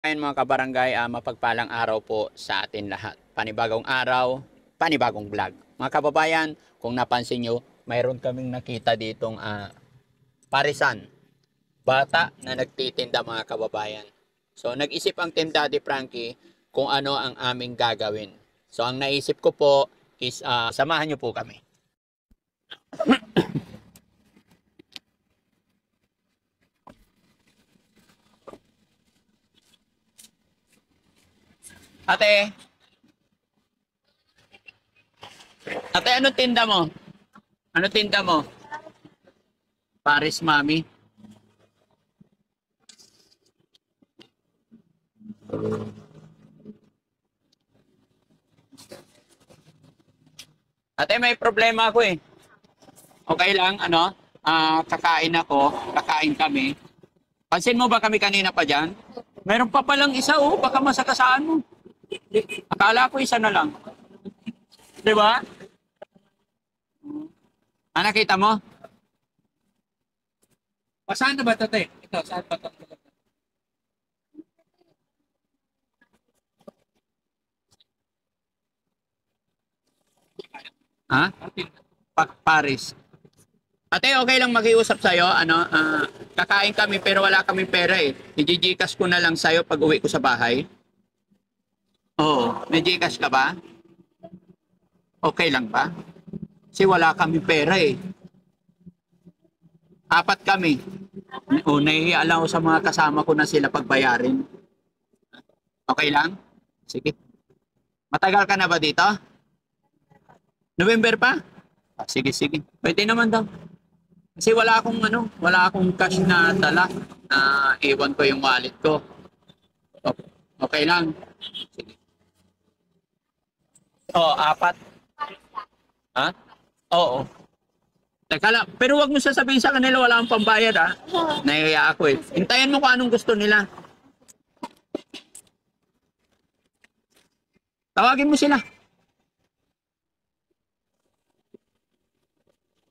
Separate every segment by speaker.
Speaker 1: Ayun mga kabarangay, mapagpalang araw po sa atin lahat. Panibagong araw, panibagong vlog. Mga kababayan, kung napansin nyo, mayroon kaming nakita ditong parisan. Bata na nagtitinda mga kababayan. So nag-isip ang Team Daddy Frankie kung ano ang aming gagawin. So ang naisip ko po is samahan nyo po kami. Ate, anong tinda mo? Ano tinda mo? Paris Mami. Ate, may problema ako eh. Okay lang, kakain kami. Pansin mo ba kami kanina pa dyan? Meron pa palang isa baka masakasaan mo. Akala ko isa na lang. Di ba? Nakita mo? Saan na ba ito, te? Ito, saan ba ito? Ha? Paris. Ate, okay lang makiusap sa'yo. Kakain kami pero wala kaming pera eh. I-Gcash ko na lang sa'yo pag uwi ko sa bahay. Oo. May Gcash ka ba? Okay lang ba? Kasi wala kaming pera eh. 4 kami. Nahihiya lang ako sa mga kasama ko na sila pagbayarin. Okay lang? Sige. Matagal ka na ba dito? November pa? Sige, sige. Pwede naman daw. Kasi wala akong cash na dala na iwan ko yung wallet ko. Okay lang. Sige. 4. Ha? Oo. Teka lang, pero wag mo sasabihin sa kanila wala akong pambayad ha. Nahihiya ako eh. Hintayin mo kung anong gusto nila. Tawagin mo sila.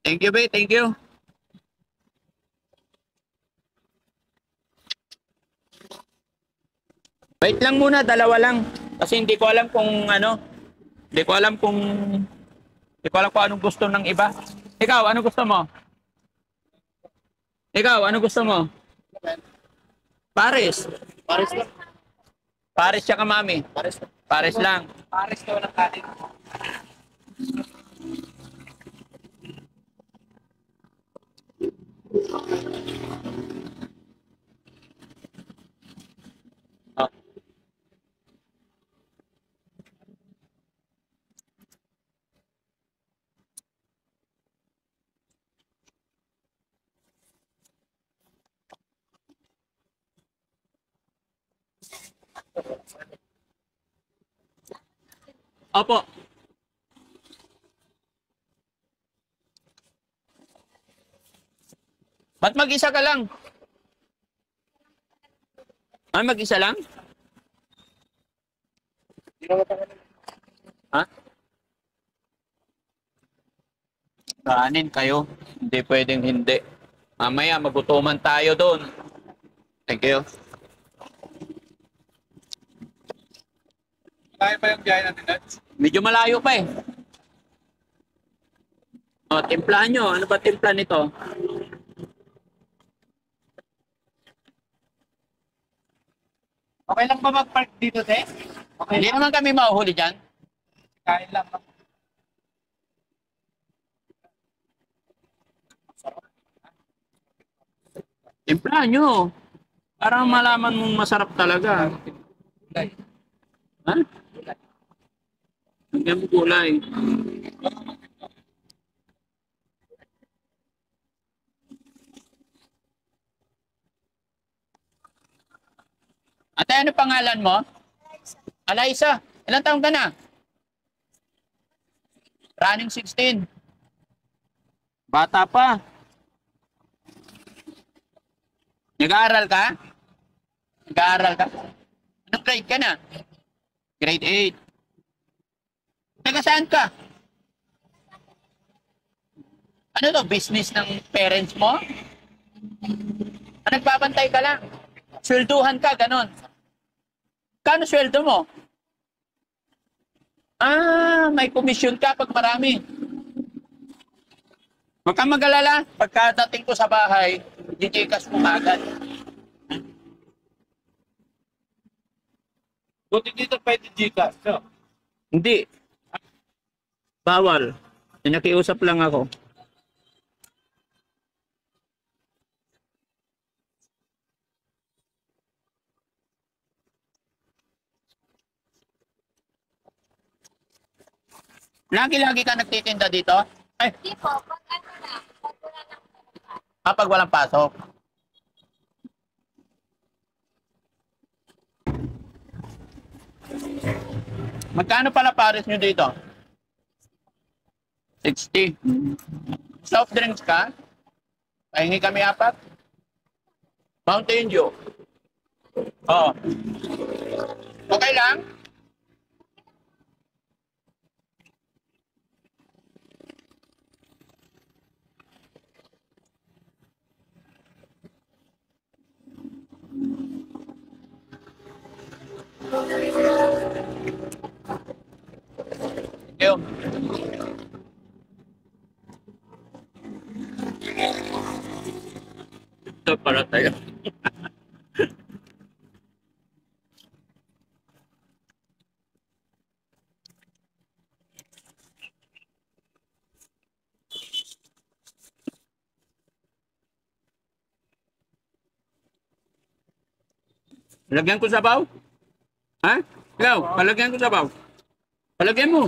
Speaker 1: Thank you, babe. Thank you. Wait lang muna, dalawa lang. Kasi hindi ko alam kung hindi ko alam kung anong gusto ng iba. Ikaw, ano gusto mo? Ikaw, ano gusto mo? Paris.
Speaker 2: Pares lang.
Speaker 1: Paris siya ka, mami.
Speaker 2: Pares lang.
Speaker 1: Paris lang.
Speaker 2: Pares daw ng kanin.
Speaker 1: Oh. Opo. Ba't mag-isa ka lang? Mag-isa lang? Ha? Kanin kayo. Hindi pwedeng hindi. Mamaya magutuman tayo doon. Thank you.
Speaker 2: Kaya pa yung biyahe natin, Dad?
Speaker 1: Medyo malayo pa eh. Timplahan nyo. Ano ba timpla nito?
Speaker 2: Okay lang ba mag-park dito, te? Okay
Speaker 1: Hindi
Speaker 2: lang.
Speaker 1: naman kami mahuhuli dyan.
Speaker 2: Kain lang.
Speaker 1: Timplahan nyo. Para malaman mong masarap talaga.
Speaker 2: Gulay.
Speaker 1: Ha? Hanggang mo gulay. Ate, ano pangalan mo? Alaisa. Ilang taong ka na? Running 16. Bata pa. Nag-aaral ka? Nag-aaral ka? Anong grade ka na? Grade 8. Taga saan ka? Ano to? Business ng parents mo? Nagbabantay ka lang? Swelduhan ka, ganon. Kano sweldo mo? Ah, may komisyon ka pag marami. Huwag kang mag-alala. Pagkadating ko sa bahay, didikas mo agad.
Speaker 2: Buti dito pwede Gcash. No?
Speaker 1: Hindi. Bawal. Nakiusap lang ako. Lagi-lagi ka nagtitinda dito? Ay,
Speaker 3: Hindi po, pag ano na, pag wala nang
Speaker 1: pag walang pasok. Magkano pala pares nyo dito? 60. Soft drinks ka? Pahingi kami 4. Mountain Dew. Oo. Okay lang? Thank you. Ito para tayo. Lagyan ko sabaw? Ha? Ikaw, palagyan ko sabaw. Palagyan mo.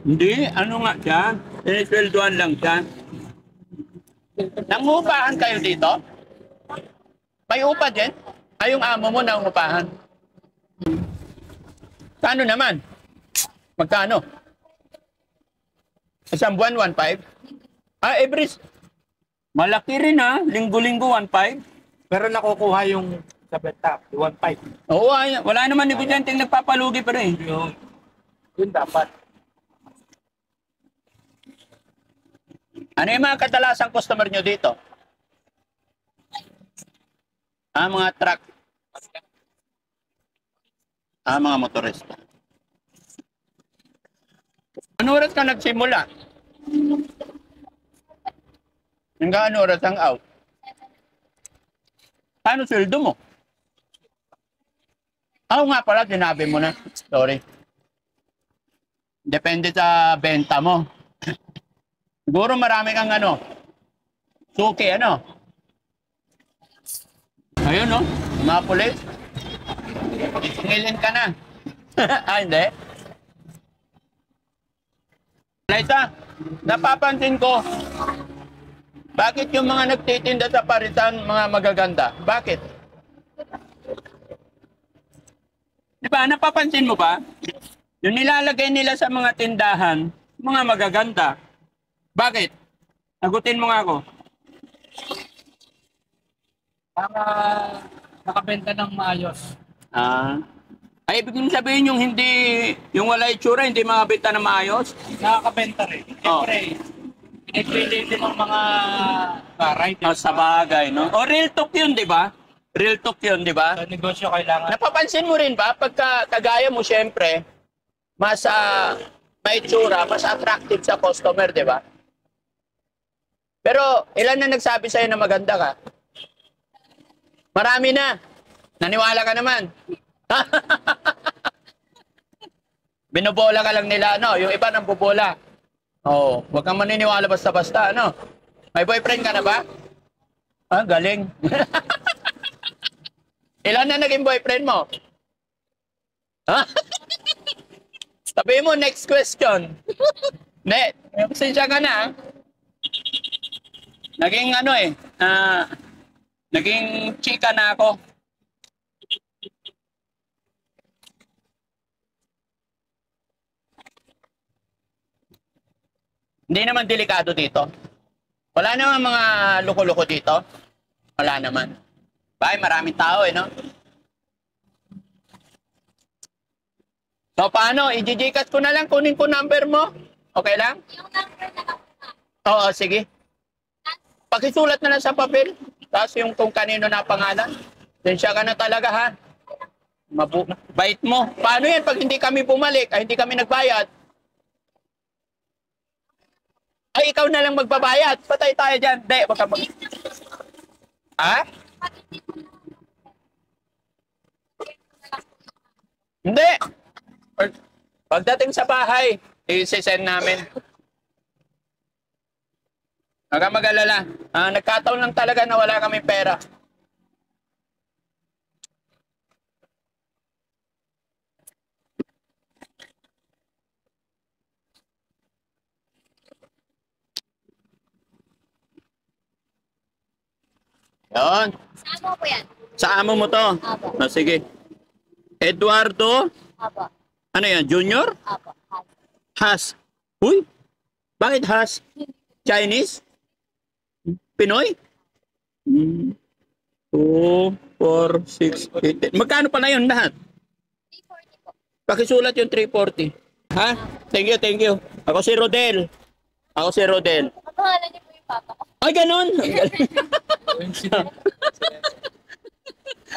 Speaker 1: Hindi, ano nga siya? Sinisweldoan lang siya. Nangupahan kayo dito? May upa din? Ay, yung amo mo nangupahan. Kano naman? Magkano? Isang buwan, 1.5? Ah, every... Malaki rin ha, linggo-linggo, 1.5?
Speaker 2: Pero nakukuha yung sa benta, 1.5.
Speaker 1: Oo, ay, wala naman negosyanteng nagpapalugi pa rin.
Speaker 2: Yun dapat.
Speaker 1: Ano yung mga kadalasang customer nyo dito? Ah, mga truck. Ah, mga motorista. Ano oras ka nagsimula? Hanggang ano oras ang out? Ano sweldo mo? Ah, nga pala, sinabi mo na. Sorry. Depende sa benta mo. Siguro marami kang ano, suki ano. Ayun no, mga pulis. Isingilin ka na. Ah, hindi. Liza, napapansin ko, bakit yung mga nagtitinda sa parisan, mga magaganda? Bakit? Di ba, napapansin mo ba? Yung nilalagay nila sa mga tindahan, mga magaganda. Bakit? Nagutin mo nga ako.
Speaker 2: Para nakabenta ng maayos.
Speaker 1: Ah. Ay, ibig kong sabihin yung hindi, yung wala itsura, hindi makabenta na maayos?
Speaker 2: Nakakabenta rin.
Speaker 1: Oh.
Speaker 2: Siyempre, pinipili din ng mga rider.
Speaker 1: Oh, sa bagay, no? O, real talk yun, di ba? Real talk yun, di ba?
Speaker 2: Sa negosyo kailangan.
Speaker 1: Napapansin mo rin ba, pagka kagaya mo, syempre, mas may itsura, mas attractive sa customer, di ba? Pero, ilan na nagsabi sa'yo na maganda ka? Marami na. Naniwala ka naman. Binobola ka lang nila, ano? Yung iba nang bobola. Oo, huwag kang maniniwala basta-basta, ano? May boyfriend ka na ba? Ah, galing. Ilan na naging boyfriend mo? Ha? Sabi mo, next question. Ne, pasensya ka na. Ah. Naging ano naging chika na ako. Hindi naman delikado dito. Wala naman mga loko-loko dito. Wala naman. Bye, maraming tao eh, no? So, paano? I-gcash ko na lang. Kunin ko number mo. Okay lang?
Speaker 3: Yung number na lang po na.
Speaker 1: Oo, sige. Pakisulat na lang sa papel. Tapos yung kung kanino na pangalan. Sensya ka na talaga, ha? Bait mo. Paano yan pag hindi kami bumalik? Ay, hindi kami nagbayad? Ay, ikaw na lang magbabayad. Patay tayo dyan. Hindi, wag ka mag... Ha?
Speaker 3: Pag hindi po na,
Speaker 1: Hindi. Pagdating sa bahay, i-send namin. Huwag kang mag-alala. Nagkataon lang talaga na wala kami pera. Yun.
Speaker 3: saan mo po yan?
Speaker 1: Sa amo mo to.
Speaker 3: Apo.
Speaker 1: Sige. Eduardo,
Speaker 3: Apo.
Speaker 1: ano yan, Junior?
Speaker 3: Apo.
Speaker 1: Has. Uy, bakit Has? Chinese? Pinoy? 2, 4, 6, 8. Magkano pala yun lahat?
Speaker 3: 340 po.
Speaker 1: Pakisulat yung 340. Ha? Thank you, thank you. Ako si Rodel.
Speaker 3: Ang pangalan niyo po yung papa ko.
Speaker 1: Ay, ganon.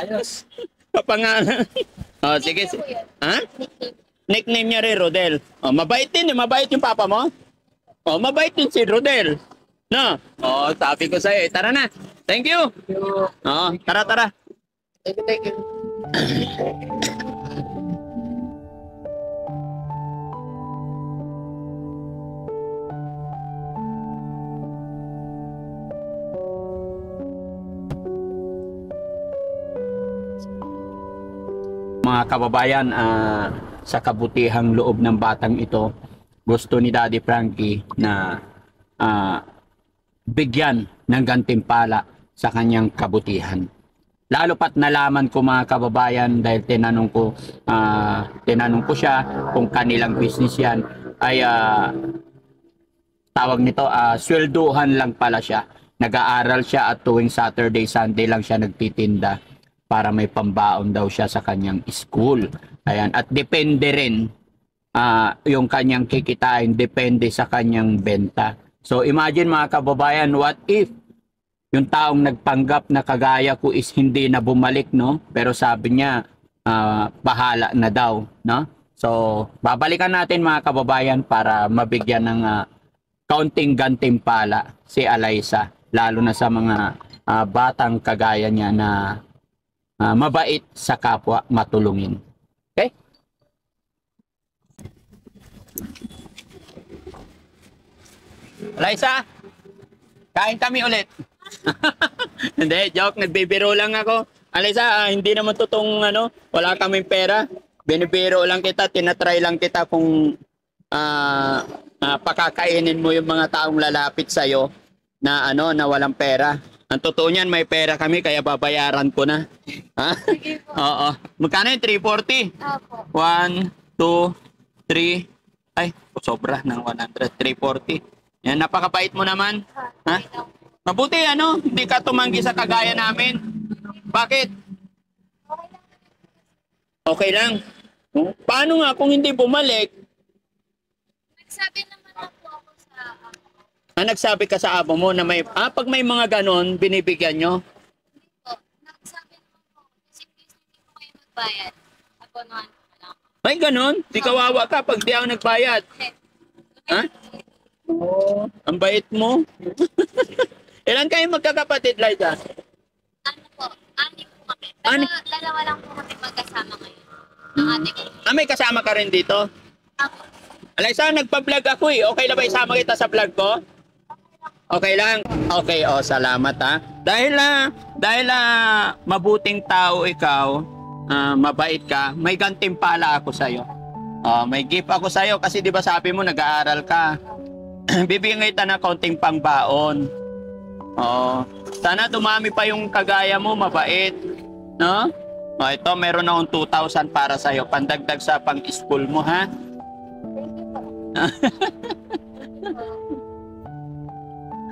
Speaker 2: Ayos.
Speaker 1: Kapangalan. Oh, sige.
Speaker 3: Nickname po yun.
Speaker 1: Ha?
Speaker 3: Nickname.
Speaker 1: Nickname niya rin, Rodel. Oh, mabait din. Mabait yung papa mo. Oh, mabait din si Rodel. No? Oh, sabi ko sa'yo. Tara na. Thank you. Oh, tara, tara.
Speaker 2: Thank you, thank you.
Speaker 1: Mga kababayan, sa kabutihang loob ng batang ito, gusto ni Daddy Frankie na bigyan ng gantimpala sa kanyang kabutihan. Lalo pat nalaman ko mga kababayan dahil tinanong ko siya kung kanilang business yan ay tawag nito, swelduhan lang pala siya. Nag-aaral siya at tuwing Saturday, Sunday lang siya nagtitinda para may pambaon daw siya sa kanyang school. Ayan. At depende rin yung kanyang kikitain, depende sa kanyang benta. So imagine mga kababayan, what if yung taong nagpanggap na kagaya ko is hindi na bumalik, no? Pero sabi niya, bahala na daw, no? So babalikan natin mga kababayan para mabigyan ng kaunting gantimpala si Alyssa, lalo na sa mga batang kagaya niya na mabait sa kapwa, matulungin. Okay? Alyssa, kain kami ulit. Hindi, joke, nagbibiro lang ako. Alyssa, hindi naman totoong wala kaming pera. Binibiro lang kita, tinatry lang kita kung pakakainin mo yung mga taong lalapit sa'yo na na walang pera. Ang totoo niyan, may pera kami kaya babayaran ko na. Ha?
Speaker 3: Sige po.
Speaker 1: Oo. Magkano yun? 340?
Speaker 3: Apo.
Speaker 1: 1, 2, 3. Ay, sobra ng 100. 340. Yan, napakabait mo naman. Ha? Mabuti hindi ka tumanggi sa kagaya namin. Bakit? Okay lang. Paano nga kung hindi bumalik?
Speaker 3: Nagsabi naman na po ako sa
Speaker 1: Nagsabi ka sa amo mo na pag may mga ganon, binibigyan nyo?
Speaker 3: hindi po. Nagsabi naman po, kasi please hindi po kayo magbayad. Abunuhan ko na lang.
Speaker 1: Ay, ganon? Di kawawa ka pag di ako nagbayad. Ha? Oo. Ang bait mo. Ilan kayo magkakapatid, Liza?
Speaker 3: Ano po, ani po kami.
Speaker 1: Ani?
Speaker 3: Pero dalawa lang po kami magkasama ngayon. Ang ate ko.
Speaker 1: May kasama ka rin dito?
Speaker 3: Apo.
Speaker 1: Alyssa, nagpa-vlog ako eh. Okay lang ba isama kita sa vlog ko? Okay lang? Okay, salamat ha. Dahil mabuting tao ikaw, mabait ka, may gantimpala ako sa'yo. May gift ako sa'yo kasi di ba sabi mo nag-aaral ka. Bibigyan kita ng kaunting pangbaon. Sana dumami pa yung kagaya mo, mabait. No? Ito, meron akong 2,000 para sa'yo. Pandagdag sa pang-school mo, ha?
Speaker 3: Thank you po.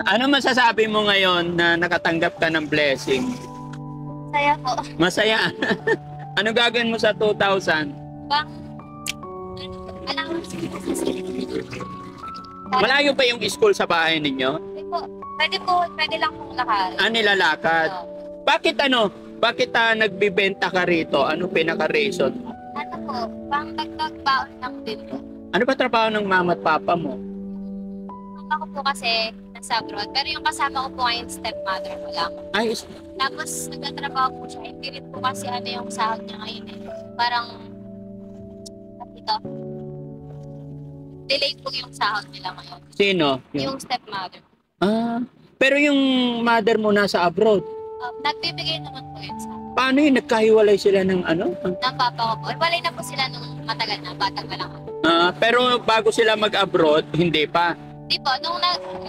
Speaker 1: Ano masasabi mo ngayon na nakatanggap ka ng blessing?
Speaker 3: Saya po.
Speaker 1: Masaya. Ano gagawin mo sa 2,000?
Speaker 3: Bang, allowance po kasi.
Speaker 1: Malayo pa yung school sa bahay ninyo?
Speaker 3: Pwede lang pong lakad.
Speaker 1: Nilalakad. Bakit Bakit nagbibenta ka rito? Ano pinaka-reason mo?
Speaker 3: Ano po, pang dagdag baon lang din po.
Speaker 1: Ano ba trabaho ng mama at papa mo?
Speaker 3: Mama ko po kasi nasa abroad, pero yung kasama ko po ngayon stepmother ko lang.
Speaker 1: Ay,
Speaker 3: Tapos nagtatrabaho po siya, hindi rin po kasi ano yung sahod niya ngayon eh. Parang, dito, delay po yung sahod nila ngayon.
Speaker 1: sino?
Speaker 3: Yung stepmother.
Speaker 1: Pero yung mother mo nasa abroad.
Speaker 3: Nagbibigay naman po yun sa
Speaker 1: Paano yun? Nagkahiwalay sila ng ano?
Speaker 3: ng papa ko po. Walay na po sila nung matagal na, batang pa lang ako.
Speaker 1: Pero bago sila mag-abroad, hindi pa.
Speaker 3: Di po, nung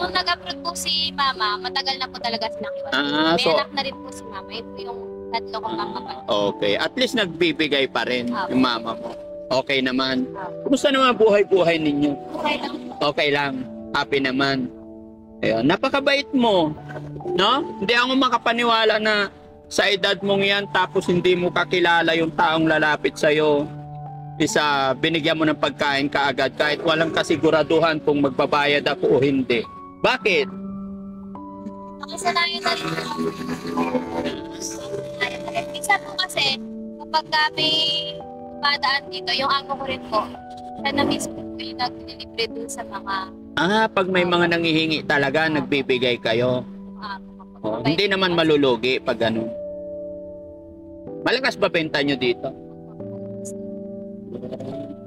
Speaker 3: nag-upload po si mama, matagal na po talaga silang iwan. May
Speaker 1: So,
Speaker 3: anak na rin po si mama. Yun po yung tatlo kong kakapal.
Speaker 1: okay. At least nagbibigay pa rin
Speaker 3: Apo.
Speaker 1: yung mama mo. Okay naman.
Speaker 3: Apo.
Speaker 1: Kumusta naman buhay-buhay ninyo?
Speaker 3: Okay lang po.
Speaker 1: Okay lang. Happy naman. Ayun. Napakabait mo. No? Hindi ako makapaniwala na sa edad mong yan tapos hindi mo kakilala yung taong lalapit sa'yo. Isa, binigyan mo ng pagkain kaagad kahit walang kasiguraduhan kung magbabayad ako o hindi. Bakit?
Speaker 3: Nakasanayan na rin po. Nakasanayan na rin. Minsan po kasi, kapag may padaan dito, yung amo ko rin po, siya na mismo po yung nag-delivery dun sa mga
Speaker 1: Pag may mga nangihingi talaga, nagbibigay kayo.
Speaker 3: amo.
Speaker 1: Hindi naman malulugi pag ganun. Malakas ba benta nyo dito?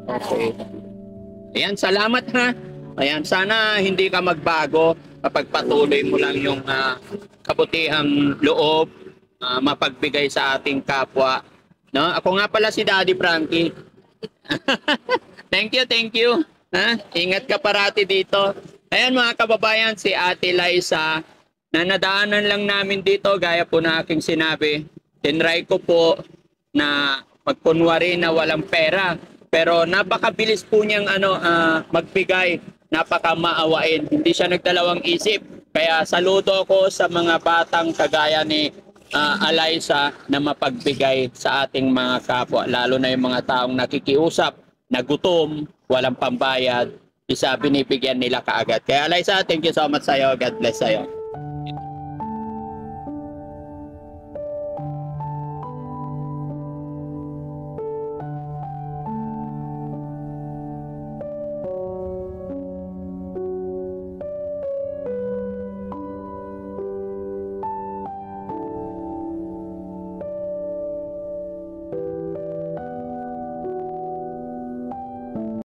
Speaker 1: Okay. Ayan, salamat ha. Ayan, sana hindi ka magbago. Mapagpatuloy mo lang yung kabutihang loob, mapagbigay sa ating kapwa. No? Ako nga pala si Daddy Frankie. Thank you. Ha? Ingat ka parati dito. Ayan mga kababayan, si Ate Liza, na nadaanan lang namin dito, gaya po na aking sinabi. Tinry ko po na magkunwari na walang pera. Pero napakabilis po niyang magbigay, napakamaawain. Hindi siya nagdalawang isip. Kaya saludo ko sa mga batang kagaya ni Eliza na mapagbigay sa ating mga kapwa. Lalo na yung mga taong nakikiusap, nagutom, walang pambayad. Isa binibigyan nila kaagad. Kaya Eliza, thank you so much sa'yo. God bless sa'yo.